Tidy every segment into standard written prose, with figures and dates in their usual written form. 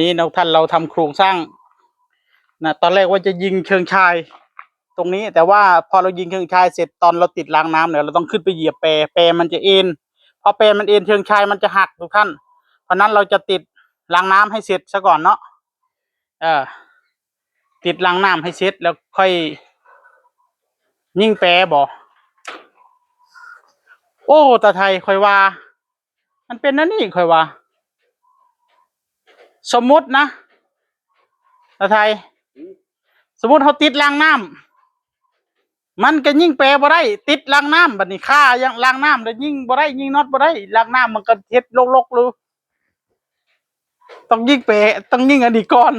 นี้เราทำโครงสร้างนะตอนแรกว่าจะยิงเชิงชายตรงนี้แต่ว่าพอเรายิงเชิงชายเสร็จตอนเราติดรางน้ำเนี่ยเราต้องขึ้นไปเหยียบแปรมันจะเอ็นพอแปรมันเอ็นเชิงชายมันจะหักทุกท่านเพราะนั้นเราจะติดรางน้ำให้เสร็จซะก่อนเนาะติดรางน้ำให้เสร็จแล้วค่อยยิงแปรบ่โอ้ตาไทยค่อยว่ามันเป็นนั่นนี่ค่อยว่าสมมุตินะตาไทยสมมุติเขาติดรางน้ำมันก็ยิ่งแปรบ่ได้ติดรางน้ำบัดนี้ค่ายังรางน้ำแล้วยิ่งบ่ได้ยิ่งน็อตบ่ได้รางน้ำมันก็เฮ็ดลกๆเลยต้องยิ่งแปรต้องยิ่งอันนี้ก่อน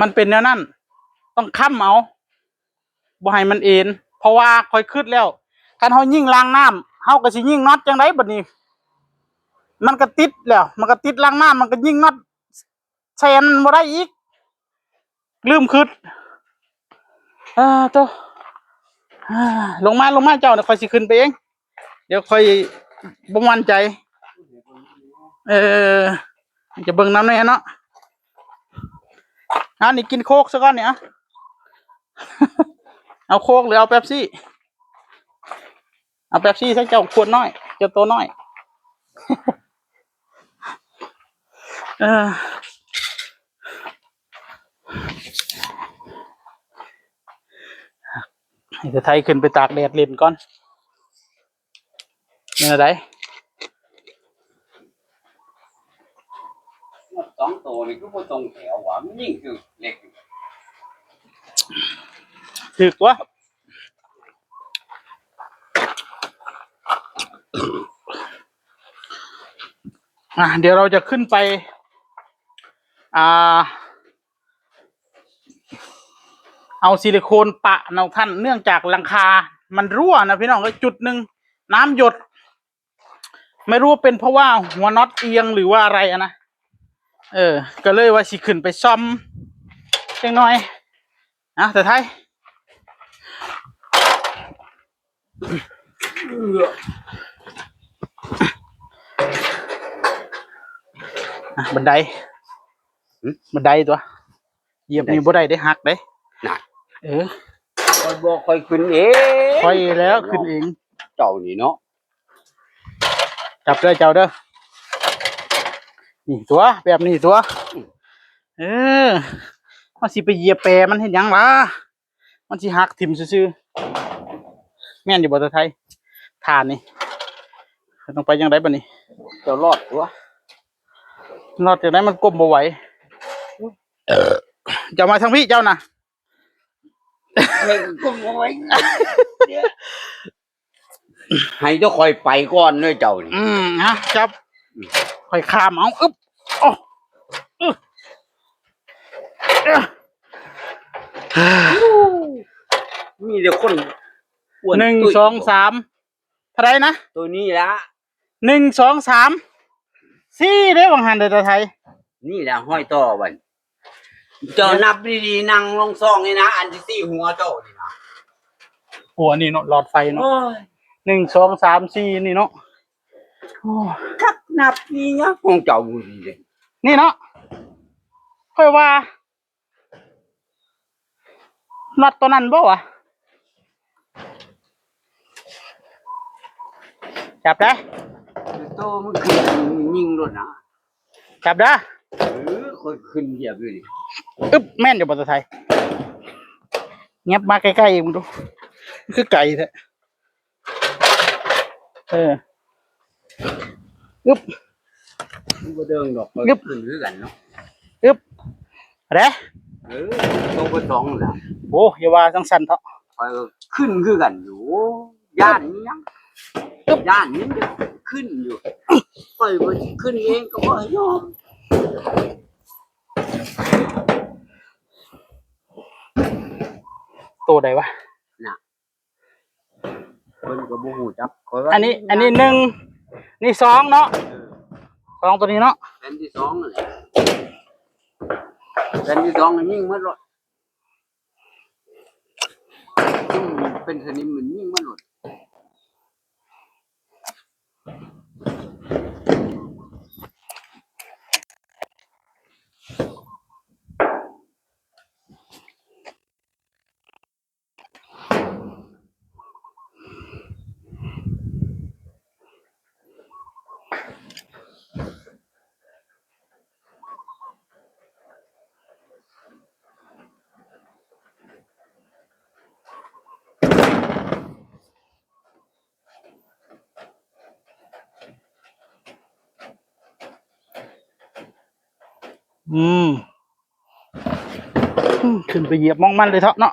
มันเป็นแนวนั้นต้องค้ำเอาบ่ให้มันเอ็นเพราะว่าค่อยคิดแล้วคันเฮายิ่งรางน้ำเฮาก็สิยิ่งน็อตจังไดบัดนี้มันก็ติดแล้วมันก็ติดรางน้ำมันก็ยิ่งน็อตแซนบ่ได้อีกลืมคิดโตลงมาเจ้าเดี๋ยวค่อยสิขึ้นไปเองเดี๋ยวค่อยบ่มั่นใจจะเบิ่งน้ำแน่เนาะนี่กินโคกซะก่อนเนี่ยเอาโคกหรือเอาเป๊ปซี่เอาเป๊ปซี่สักเจ้าขวดน้อยเจ้าตัวน้อยให้ไทยขึ้นไปตากแดดเล่นก่อนนี่อะไรสองตัวนี่ก็บ่ตรงแถวว่ามันยิ่งคือเล็กถึกวะเดี๋ยวเราจะขึ้นไปเอาซิลิโคนปะนะท่านเนื่องจากหลังคามันรั่วนะพี่น้องก็จุดหนึ่งน้ำหยดไม่รู้เป็นเพราะว่าหัวน็อตเอียงหรือว่าอะไรนะก็เลยว่าสิขึ้นไปซ่อมจังหน่อยแต่ไทยบันไดตัวเหยียบนี่บ่ได้หักได้น่ะค่อยบอกค่อยขึ้นเองค่อยแล้วขึ้นเองเจ้านี่เนาะจับเจ้าเด้อนี่ตัวแบบนี้ตัวมันสิไปเหยียบแปรมันเห็นยังวะมันสิหักถิ่มซื่อแม่นอยู่บ่ตะไทยฐานนี่ต้องไปยังไงบ่นี่เจ้ารอดตัวรอดจากนั้นมันก้มบ่ไหวจะมาทางพี่เจ้าน่ะก้มบ่ไหวให้เจ้าคอยไปก่อนเลยเจ้านี่จับค่อยข้ามเอาอึ๊บมีแต่คน1 2 3เท่าไรนะตัวนี้ละ1 2 3 4ได้บางหันเด้อไทยนี่แหละห้อยต่อบัดเจ้านับดีๆนั่งลงซองนี่นะอันที่4หัวเจ้านี่นะหัวนี่เนาะหลอดไฟเนาะ1 2 3 4นี่เนาะคักนับนี่นะของเจ้าบุญเลยนี่เนาะค่อยว่าน็อตตัวนั้นบ่วะจับได้โตมันขึ้นยิงรถนะจับได้ค่อยขึ้นเหยียบอยู่นี่อึ๊บแม่นอยู่บนไทยเงียบมาใกล้ๆมึงดูคือไก่แท้อึ๊บบ่เดินดอกอึ๊บขึ้นคือกันเนาะอึ๊บเด้โตบ่ต้องล่ะโอ้อย่าว่าจังซั่นเถาะขึ้นคือกันอยู่ย่านนี้ยังย่านนี้ขึ้นอยู่ค่อยบ่ขึ้นเองก็บ่ยอมตัวใดวะน่ะเพิ่นก็บ่ฮู้จักอันนี้1นี่2เนาะ2ตัวนี้เนาะเป็นที่2นั่นแหละเป็นที่2มันยิงหมดรถเป็นสนิมมันยิงหมดรถ อืมขึ้นไปเหยียบมองมันเลยเถอะเนาะ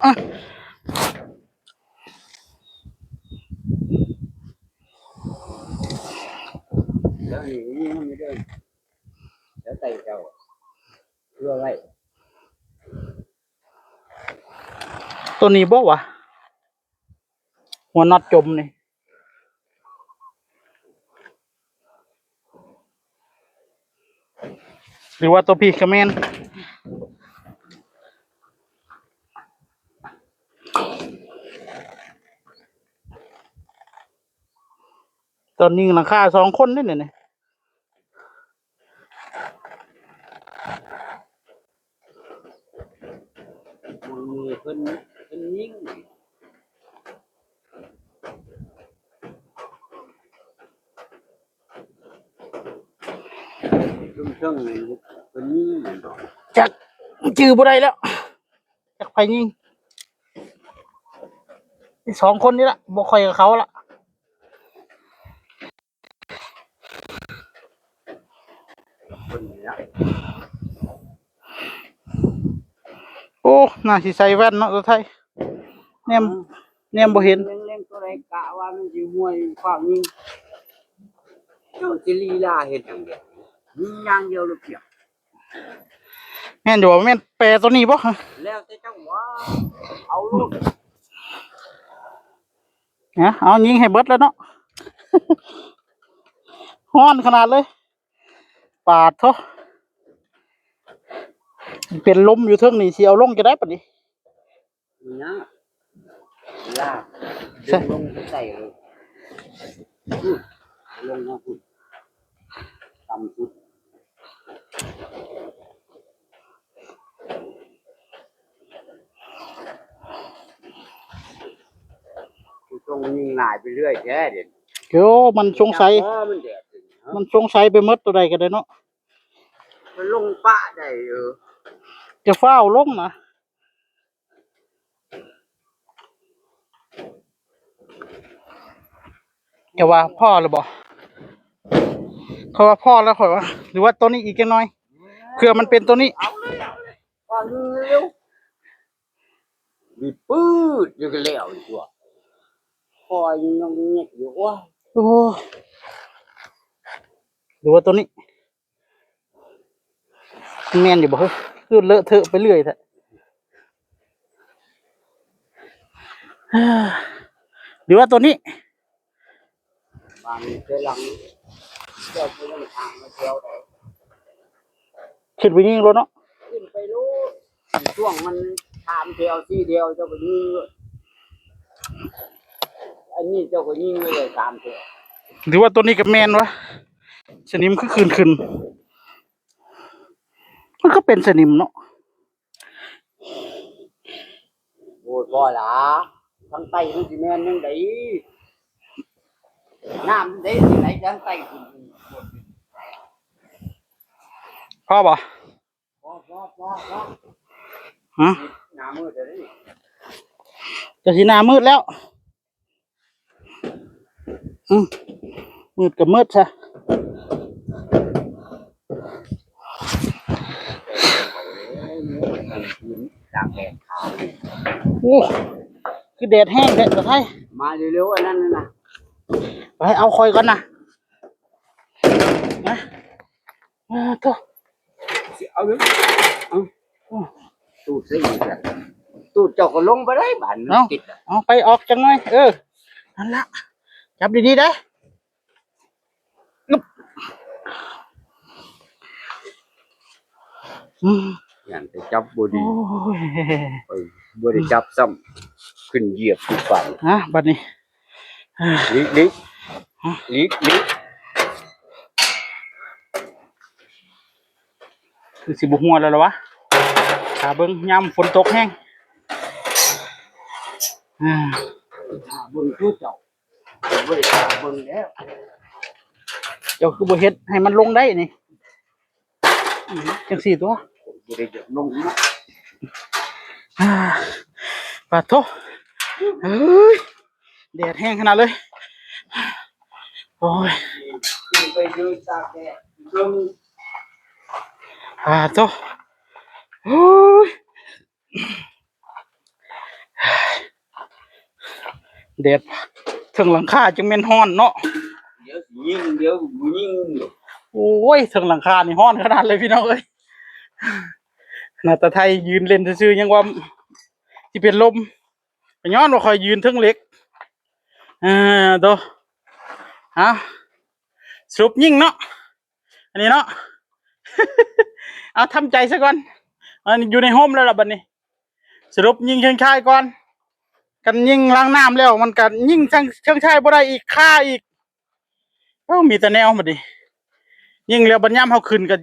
แล้วนี่ไม่ได้แล้วไต่เจ้าเพื่ออะไร ตัวนี้บ่วะหัวน็อตจมนี่หรือว่าตัวพี่กระแมนตอนนี้หลังคา2 คนนี่เนี่ยมือเพิ่นยิงเครื่องเลยเพิ่นยิง จักจือบ่ได้แล้วจักไปยิง2 คนนี่ละบ่ค่อยกับเขาละคนนี้ละ โอ้น่าสิใส่แว่นเนาะตัวไทยแนมบ่เห็น เล่นตัวไรกะว่ามันสิห่วยความยิงเจ้าสิลีลาเฮ็ดจังได๋ยิงอย่างเดียวเลยเปียก แม่นอยู่ว่าแม่นแปรตัวนี้บ่ แล้วแต่เจ้าว่าเอาลูก เนี่ยเอายิงให้เบิดแล้วเนาะ ฮ้อนขนาดเลยปาดเถอะเป็นลมอยู่เทิงนี่สิเอาลงจะได้ปะนี่ นี่นะลากดึงลงใส่เลยลงมาพุ่นต่ำสุดต้องยิงหลายไปเรื่อยแท้เดี๋ยว เดี๋ยวมันสงสัย มันแดด มันสงสัยไปหมดตัวใดก็ได้เนาะ มันลงปะได้จะเฝ้าวลงนะจะว่าพ่อหรือบ่เขาว่าพ่อแล้วข่อยว่าหรือว่าตัวนี้อีกจังน้อยเผื่อมันเป็นตัวนี้ เอาเลยฟังเร็วมีปืดอยู่กันแล้วอีกตัวคอยยังเงียบอยู่ว่า โอ้หรือว่าตัวนี้แม่นอยู่บ่เฮ้ยคือเลอะเทอะไปเรื่อยแท้ หรือว่าตัวนี้ บางเจ้าหลังเจ้าไปลงทางมาเที่ยวได้ ขึ้นไปยิงรถเนาะ ขึ้นไปรู้ช่วงมันทามเที่ยวที่เดียวเจ้าก็ยิงอันนี้เจ้าก็ยิงเลยตามเที่ยว หรือว่าตัวนี้กับแมนวะสนิมคือขึ้นมันก็เป็นสนิมเนาะ โอ้ยบ่ล่ะทางใต้มันสิแม่นยังไงน้ำได้ที่ไหนทางใต้ขึ้น พ่อบ่ พอฮะ หน้ามืดเลย จะสีหน้ามืดแล้วมืดกับมืดซะตากแดดขาว โอ้คือแดดแห้งแดดกระไทย มาเร็วๆอันนั้นนะ ไปเอาคอยก่อนนะนะก็ เอาเลยเอาตูดซะอีกอ่ะตูดเจ้าก็ลงไปได้บ้านมันติดอ่ะ เอาไปออกจังหน่อยนั่นละจับดีๆได้อย่างแต่จับบดี โอ้ย บดีจับซ้ำขึ้นเหยียบทุกฝั่ง บัดนี้ ลิกคือสิบุหัวแล้วเหรอวะขาเบิ้งยามฝนตกแห้งบนคือเจ้าบดีจับบนแล้ว เจ้าคือบ่เฮ็ดให้มันลงได้นี่จังสี่ตัว บดีจับลงนะ ปาดโถเฮ้ยแดดแห้งขนาดเลยโอ้ย ขึ้นไปยืนตากแดดลง โตโอ้ยเด็ดถึงหลังคาจึงแม่นฮ้อนเนาะ เดี๋ยวสิยิงเดี๋ยวกูยิง โอ้ยถึงหลังคานี่ฮ้อนขนาดเลยพี่น้องเอ้ยหน้าตาไทยยืนเล่นซื่อๆยังว่าสิเป็นลมก็ย้อนว่าคอยยืนเทึงเหล็กโตสรุปยิงเนาะอันนี้เนาะ เอาทำใจซะก่อนอันนี้อยู่ในโฮมแล้วล่ะบัดนี้สรุปยิงเชิงชายก่อนกันยิงล้างน้ำแล้วมันกันยิงเชิงชายบ่ได้อีกฆ่าอีกมีแต่แนวมาดิยิงแล้วบัดย่ำเฮาขึ้นก็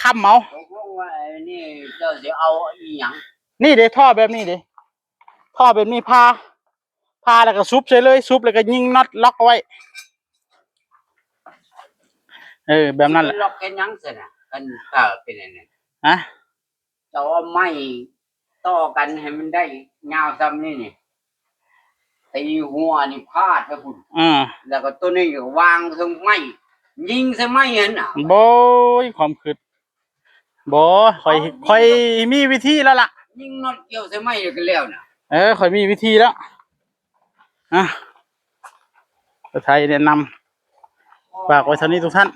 ค้ำเอา ตกลงว่าไอ้นี่เจ้าสิเอาอีหยัง นี่เด้ท่อแบบนี้เด้ท่อแบบนี้พาแล้วก็ซุบใส่เลยซุบแล้วก็ยิงน็อตล็อกเอาไว้แบบนั้นแหละ ล็อกแค่หยังซั่นน่ะกันก็เป็นอันนั้น ฮะ เจ้าเอาไม้ต่อกันให้มันได้ยาวซ้ำนี่ตีหัวนี่พาดให้พุ่นแล้วก็ตัวนี้ก็วางทางไม้ยิงใส่ไม้หั่นน่ะ บ่ความคิดบ่ค่อยมีวิธีแล้วล่ะ ยิงน็อตเกี่ยวใส่ไม้ก็แล้วน่ะ ค่อยมีวิธีแล้วไทยแนะนำฝากไว้เท่านี้ทุกท่าน